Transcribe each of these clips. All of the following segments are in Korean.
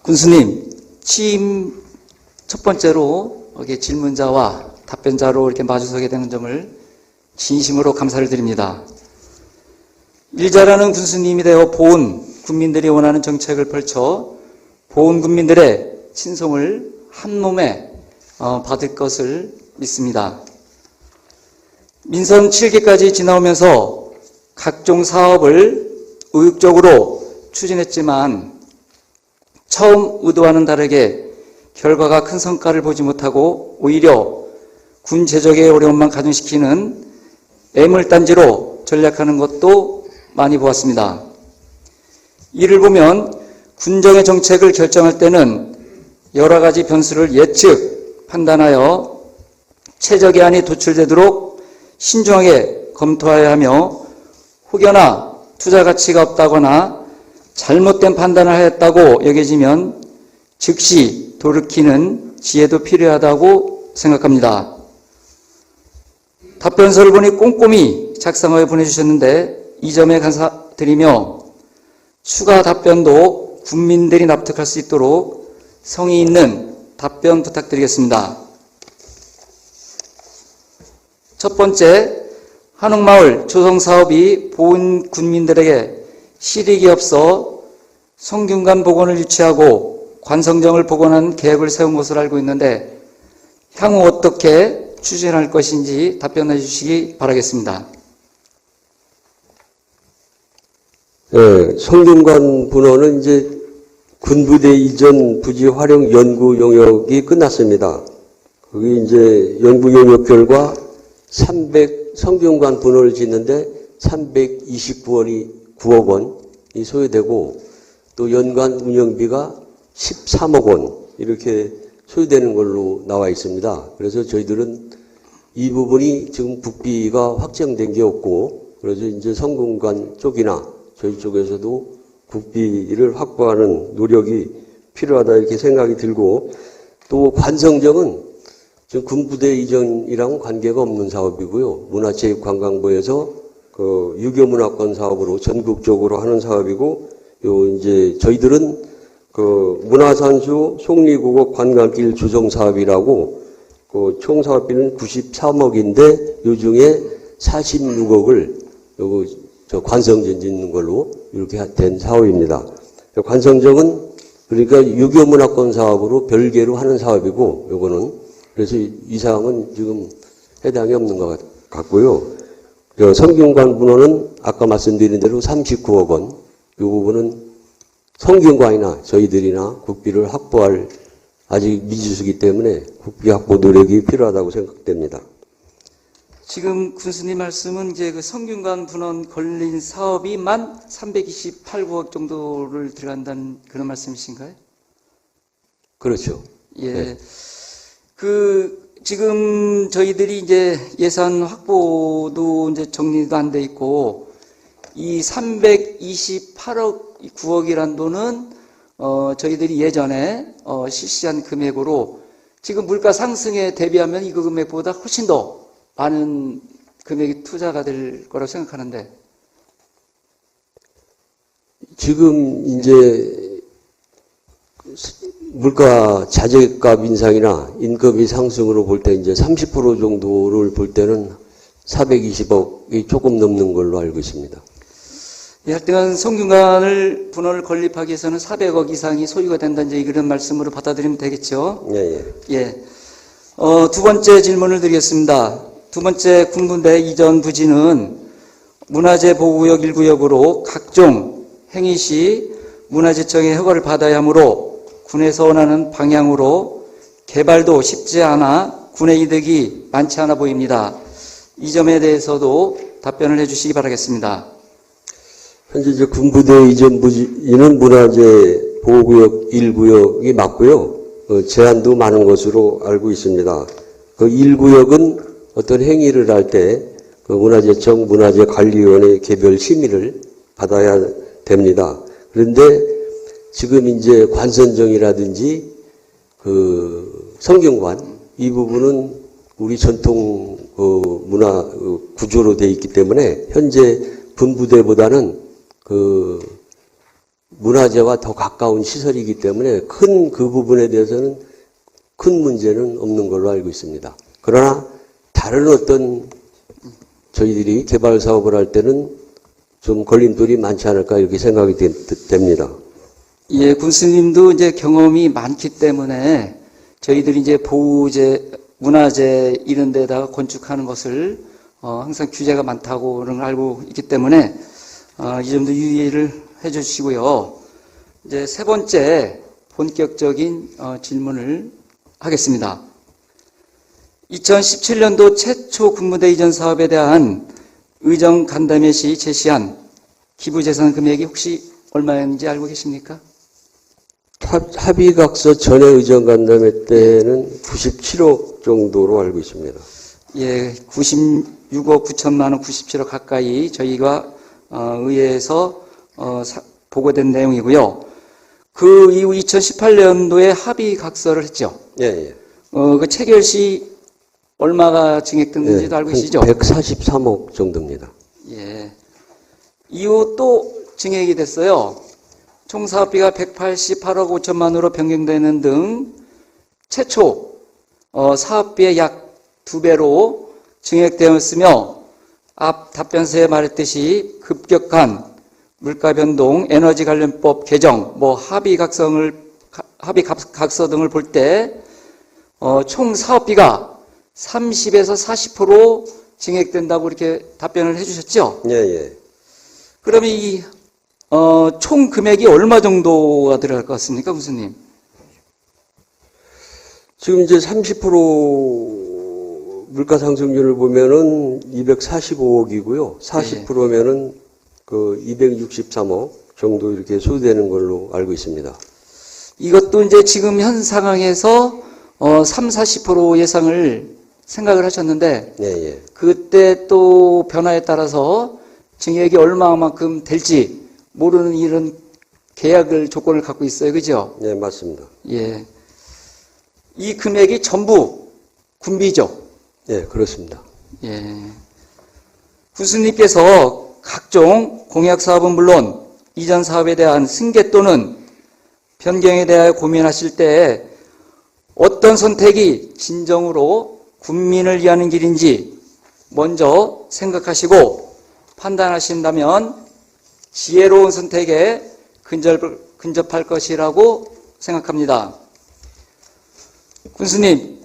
군수님, 취임 첫 번째로 여기 질문자와 답변자로 이렇게 마주서게 되는 점을 진심으로 감사를 드립니다. 일 잘하는 군수님이 되어 보훈 국민들이 원하는 정책을 펼쳐 보훈 국민들의 친송을 한 몸에 받을 것을 믿습니다. 민선 7기까지 지나오면서 각종 사업을 의욕적으로 추진했지만 처음 의도와는 다르게 결과가 큰 성과를 보지 못하고 오히려 군 재정의 어려움만 가중시키는 애물단지로 전략하는 것도 많이 보았습니다. 이를 보면 군정의 정책을 결정할 때는 여러 가지 변수를 예측, 판단하여 최적의 도출되도록 신중하게 검토해야 하며 혹여나 투자 가치가 없다거나 잘못된 판단을 하였다고 여겨지면 즉시 돌이키는 지혜도 필요하다고 생각합니다. 답변서를 보니 꼼꼼히 작성하여 보내주셨는데 이 점에 감사드리며 추가 답변도 국민들이 납득할 수 있도록 성의 있는 답변 부탁드리겠습니다. 첫 번째, 한옥마을 조성사업이 보훈 군민들에게 실익이 없어 성균관 복원을 유치하고 관성정을 복원하는 계획을 세운 것으로 알고 있는데 향후 어떻게 추진할 것인지 답변해 주시기 바라겠습니다. 네, 성균관 분원은 이제 군부대 이전 부지 활용 연구 용역이 끝났습니다. 거기 이제 연구 용역 결과 성균관 분원을 짓는데 329억 원이 소요되고 또 연간 운영비가 13억 원 이렇게 소요되는 걸로 나와 있습니다. 그래서 저희들은 이 부분이 지금 국비가 확정된 게 없고 그래서 이제 성균관 쪽이나 저희 쪽에서도 국비를 확보하는 노력이 필요하다 이렇게 생각이 들고 또 관성정은 지금 군부대 이전이랑 관계가 없는 사업이고요. 문화체육관광부에서 그 유교문화권 사업으로 전국적으로 하는 사업이고 이제 저희들은 그 문화산수 속리구곡 관광길 조성 사업이라고 그 총 사업비는 93억인데 요 중에 46억을 저 관성전 짓는 걸로 이렇게 된 사업입니다. 관성정은 그러니까 유교문화권 사업으로 별개로 하는 사업이고 요거는 그래서 이 사항은 지금 해당이 없는 것 같고요. 성균관 분원은 아까 말씀드린 대로 39억 원. 이 부분은 성균관이나 저희들이나 국비를 확보할 아직 미지수이기 때문에 국비 확보 노력이 필요하다고 생각됩니다. 지금 군수님 말씀은 이제 그 성균관 분원 걸린 사업이 만 328억 정도를 들어간다는 그런 말씀이신가요? 그렇죠. 예. 네. 지금 저희들이 이제 예산 확보도 이제 정리도 안 돼 있고, 이 328억, 9억이란 돈은, 저희들이 예전에, 실시한 금액으로 지금 물가 상승에 대비하면 이 금액보다 훨씬 더 많은 금액이 투자가 될 거라고 생각하는데. 지금 이제 물가 자재값 인상이나 인건비 상승으로 볼 때 이제 30% 정도를 볼 때는 420억이 조금 넘는 걸로 알고 있습니다. 예, 하여튼 성균관을 분원을 건립하기 위해서는 400억 이상이 소요가 된다는 이제 이런 말씀으로 받아들이면 되겠죠. 예. 예. 두 번째 질문을 드리겠습니다. 두 번째 군부대 이전 부지는 문화재 보호구역 1구역으로 각종 행위 시 문화재청의 허가를 받아야 하므로 군에서 원하는 방향으로 개발도 쉽지 않아 군의 이득이 많지 않아 보입니다. 이 점에 대해서도 답변을 해주시기 바라겠습니다. 현재 이제 군부대 이전 부지는 문화재 보호구역 1구역이 맞고요. 제한도 많은 것으로 알고 있습니다. 그 1구역은 어떤 행위를 할 때 그 문화재청 문화재관리위원회 개별 심의를 받아야 됩니다. 그런데 지금 이제 관선정이라든지 그 성균관 이 부분은 우리 전통 문화 구조로 되어 있기 때문에 현재 군부대보다는 그 문화재와 더 가까운 시설이기 때문에 큰 그 부분에 대해서는 큰 문제는 없는 걸로 알고 있습니다. 그러나 다른 어떤 저희들이 개발 사업을 할 때는 좀 걸림돌이 많지 않을까 이렇게 생각이 됩니다. 예, 군수님도 이제 경험이 많기 때문에 저희들이 이제 보호재, 문화재 이런 데다가 건축하는 것을 항상 규제가 많다고는 알고 있기 때문에 이 점도 유의를 해 주시고요. 이제 세 번째 본격적인 질문을 하겠습니다. 2017년도 최초 군부대 이전 사업에 대한 의정 간담회 시 제시한 기부 재산 금액이 혹시 얼마였는지 알고 계십니까? 합의각서 전에 의정 간담회 때는 97억 정도로 알고 있습니다. 예, 96억 9천만 원, 97억 가까이 저희가 의회에서 보고된 내용이고요. 그 이후 2018년도에 합의각서를 했죠. 예, 예. 그 체결 시 얼마가 증액됐는지도 알고 계시죠? 143억 정도입니다. 예. 이후 또 증액이 됐어요. 총 사업비가 188억 5천만 원으로 변경되는 등 최초 사업비의 약 2배로 증액되었으며 앞 답변서에 말했듯이 급격한 물가 변동, 에너지 관련법 개정, 합의각서 등을 볼 때 총 사업비가 30에서 40% 증액된다고 이렇게 답변을 해주셨죠? 예, 예. 그러면 이 총 금액이 얼마 정도가 들어갈 것 같습니까, 군수님? 지금 이제 30% 물가 상승률을 보면은 245억이고요. 40%면은 그 263억 정도 이렇게 소요되는 걸로 알고 있습니다. 이것도 이제 지금 현 상황에서 3, 40% 예상을 생각을 하셨는데, 예, 예. 그때 또 변화에 따라서 증액이 얼마만큼 될지 모르는 이런 계약을 조건을 갖고 있어요. 그죠? 네, 맞습니다. 예. 이 금액이 전부 군비죠. 네, 그렇습니다. 예. 군수님께서 각종 공약 사업은 물론 이전 사업에 대한 승계 또는 변경에 대하여 고민하실 때 어떤 선택이 진정으로 국민을 위하는 길인지 먼저 생각하시고 판단하신다면 지혜로운 선택에 근접할 것이라고 생각합니다. 군수님,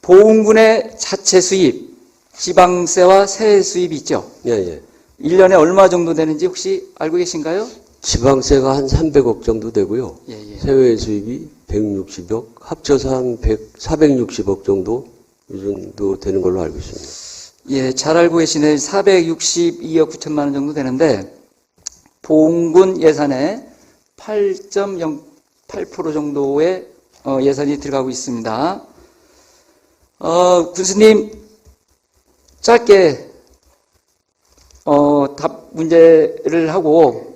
보훈군의 자체 수입, 지방세와 세외 수입이 있죠? 예, 예. 1년에 얼마 정도 되는지 혹시 알고 계신가요? 지방세가 한 300억 정도 되고요. 예, 예. 세외 수입이 160억, 합쳐서 한 460억 정도 이 정도 되는 걸로 알고 있습니다. 예, 잘 알고 계시네. 462억 9천만 원 정도 되는데 보훈군 예산의 8.08% 정도의 예산이 들어가고 있습니다. 군수님, 짧게 문제를 하고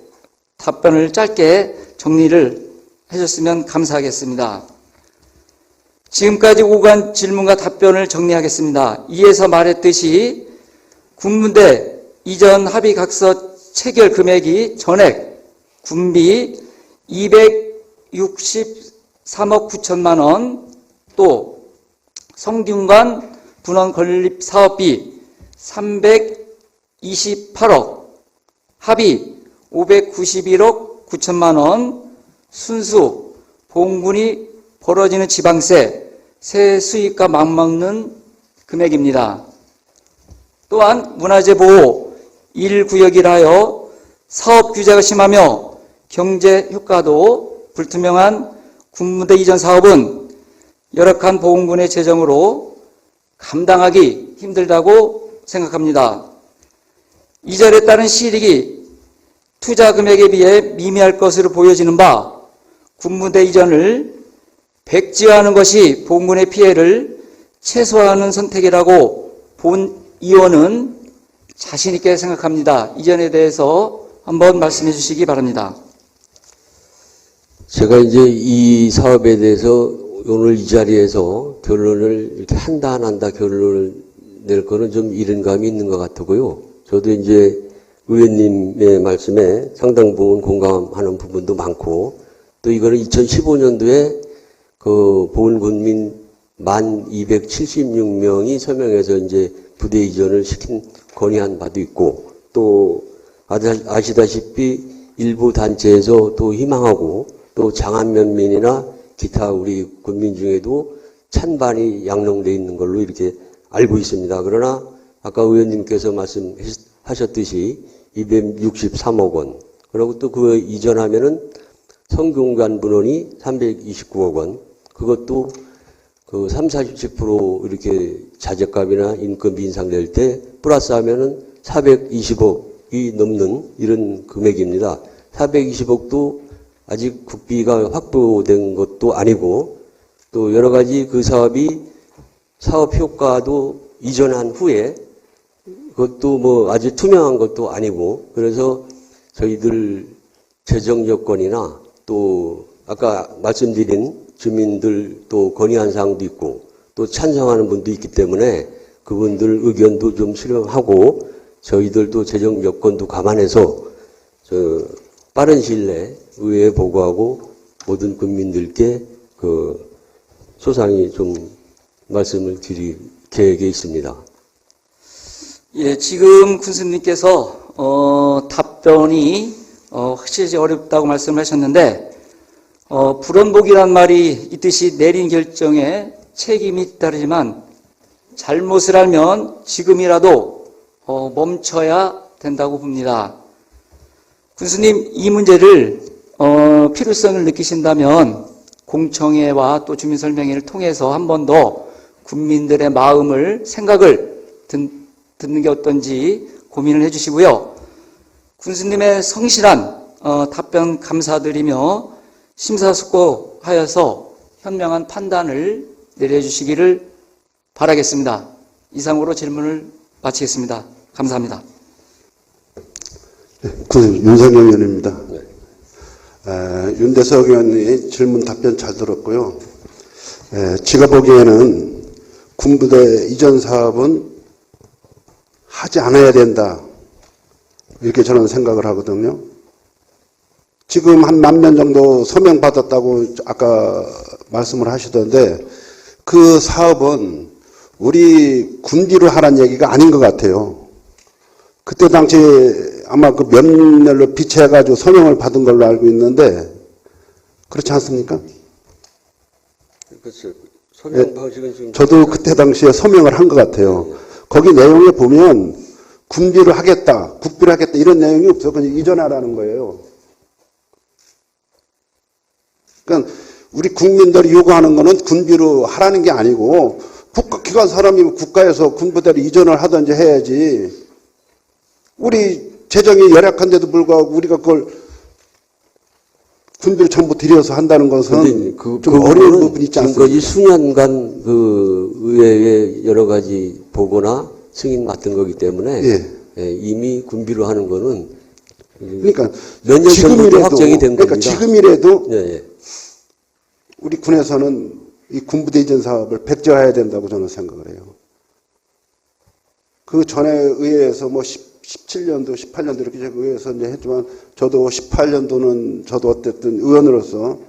답변을 짧게 정리를 해줬으면 감사하겠습니다. 지금까지 오간 질문과 답변을 정리하겠습니다. 이에서 말했듯이 군부대 이전 합의각서 체결 금액이 전액 군비 263억 9천만 원, 또 성균관 분원 건립 사업비 328억, 합의 591억 9천만 원, 순수 보훈군이 벌어지는 지방세, 세 수입과 맞먹는 금액입니다. 또한 문화재 보호 1구역이라 하여 사업 규제가 심하며 경제 효과도 불투명한 군부대 이전 사업은 열악한 보훈군의 재정으로 감당하기 힘들다고 생각합니다. 이전에 따른 실익이 투자 금액에 비해 미미할 것으로 보여지는 바 군부대 이전을 백지화하는 것이 보훈군의 피해를 최소화하는 선택이라고 본 의원은 자신 있게 생각합니다. 이전에 대해서 한번 말씀해 주시기 바랍니다. 제가 이제 이 사업에 대해서 오늘 이 자리에서 결론을 이렇게 한다 안 한다 결론을 낼 거는 좀 이른 감이 있는 것 같고요. 저도 이제 의원님의 말씀에 상당 부분 공감하는 부분도 많고, 또 이거는 2015년도에 그 보훈군민 1276명이 서명해서 이제 부대 이전을 시킨 건의한 바도 있고, 또 아시다시피 일부 단체에서 또 희망하고, 또 장안면민이나 기타 우리 군민 중에도 찬반이 양론되어 있는 걸로 이렇게 알고 있습니다. 그러나 아까 의원님께서 말씀하셨듯이 263억 원, 그리고 또 그 이전하면은 성균관 분원이 329억 원, 그것도 그 30~40% 이렇게 자재값이나 인건비 인상될 때 플러스 하면은 420억이 넘는 이런 금액입니다. 420억도 아직 국비가 확보된 것도 아니고, 또 여러 가지 그 사업이 사업 효과도 이전한 후에 그것도 뭐 아주 투명한 것도 아니고, 그래서 저희들 재정 여건이나 또 아까 말씀드린 주민들 또 건의한 사항도 있고 또 찬성하는 분도 있기 때문에 그분들 의견도 좀 수렴하고 저희들도 재정 여건도 감안해서 빠른 시일 내에 의회에 보고하고 모든 국민들께 그 소상히 좀 말씀을 드릴 계획에 있습니다. 예, 지금 군수님께서 답변이 확실히 어렵다고 말씀하셨는데 불원복이란 말이 있듯이 내린 결정에 책임이 따르지만 잘못을 알면 지금이라도 멈춰야 된다고 봅니다. 군수님, 이 문제를 필요성을 느끼신다면 공청회와 또 주민설명회를 통해서 한 번 더 국민들의 마음을, 생각을 듣는 게 어떤지 고민을 해주시고요. 군수님의 성실한 답변 감사드리며 심사숙고하여서 현명한 판단을 내려주시기를 바라겠습니다. 이상으로 질문을 마치겠습니다. 감사합니다. 윤석열 의원입니다. 윤대석 의원의 질문 답변 잘 들었고요. 제가 보기에는 군부대 이전 사업은 하지 않아야 된다, 이렇게 저는 생각을 하거든요. 지금 한 10,000명 정도 서명 받았다고 아까 말씀을 하시던데 그 사업은 우리 군비로 하라는 얘기가 아닌 것 같아요. 그때 당시에 아마 그 면밀로 비치해가지고 서명을 받은 걸로 알고 있는데 그렇지 않습니까? 그렇죠. 서명 방식은 지금 저도 그때 당시에 서명을 한 것 같아요. 거기 내용에 보면 군비로 하겠다, 국비로 하겠다 이런 내용이 없어. 그냥 이전하라는 거예요. 그러니까 우리 국민들이 요구하는 거는 군비로 하라는 게 아니고 국가기관 사람이면 국가에서 군부대로 이전을 하든지 해야지. 우리 재정이 열악한데도 불구하고 우리가 그걸 군비를 전부 들여서 한다는 것은 좀 어려운 부분이 있지 않습니까? 지금까지 수년간 그 의회의 여러 가지 보고나 승인 맡은 거기 때문에 이미 군비로 하는 거는 그러니까 몇 년 전부터 확정이 된 겁니다. 그러니까 지금이라도 예. 우리 군에서는 이 군부대 이전 사업을 백지화해야 된다고 저는 생각을 해요. 그 전에 의회에서 뭐 17년도, 18년도 이렇게 의회에서 이제 했지만 저도 18년도는 저도 어쨌든 의원으로서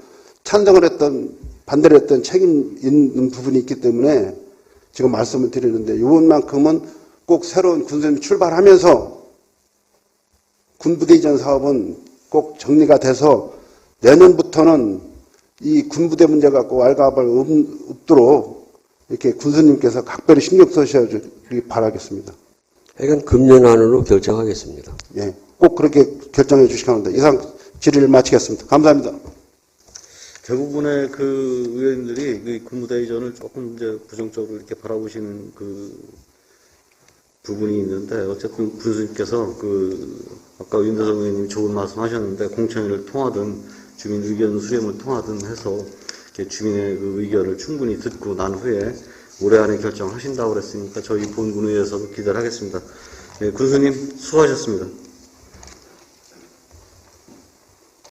찬성을 했던, 반대를 했던 책임 있는 부분이 있기 때문에 지금 말씀을 드리는데 이번만큼은 꼭 새로운 군수님이 출발하면서 군부대 이전 사업은 꼭 정리가 돼서 내년부터는 이 군부대 문제 갖고 왈가왈 없도록 이렇게 군수님께서 각별히 신경 쓰셔야 주기 바라겠습니다. 하여간 금년 안으로 결정하겠습니다. 예, 꼭 그렇게 결정해 주시기 바랍니다. 이상 질의를 마치겠습니다. 감사합니다. 대부분의 그 의원들이 그 군부대 이전을 조금 이제 부정적으로 이렇게 바라보시는 그 부분이 있는데 어쨌든 군수님께서 그 아까 윤대석 의원님이 좋은 말씀하셨는데 공청회를 통하든 주민 의견 수렴을 통하든 해서 이렇게 주민의 그 의견을 충분히 듣고 난 후에 올해 안에 결정하신다고 그랬으니까 저희 본군의회에서도 기대를 하겠습니다. 네, 군수님 수고하셨습니다.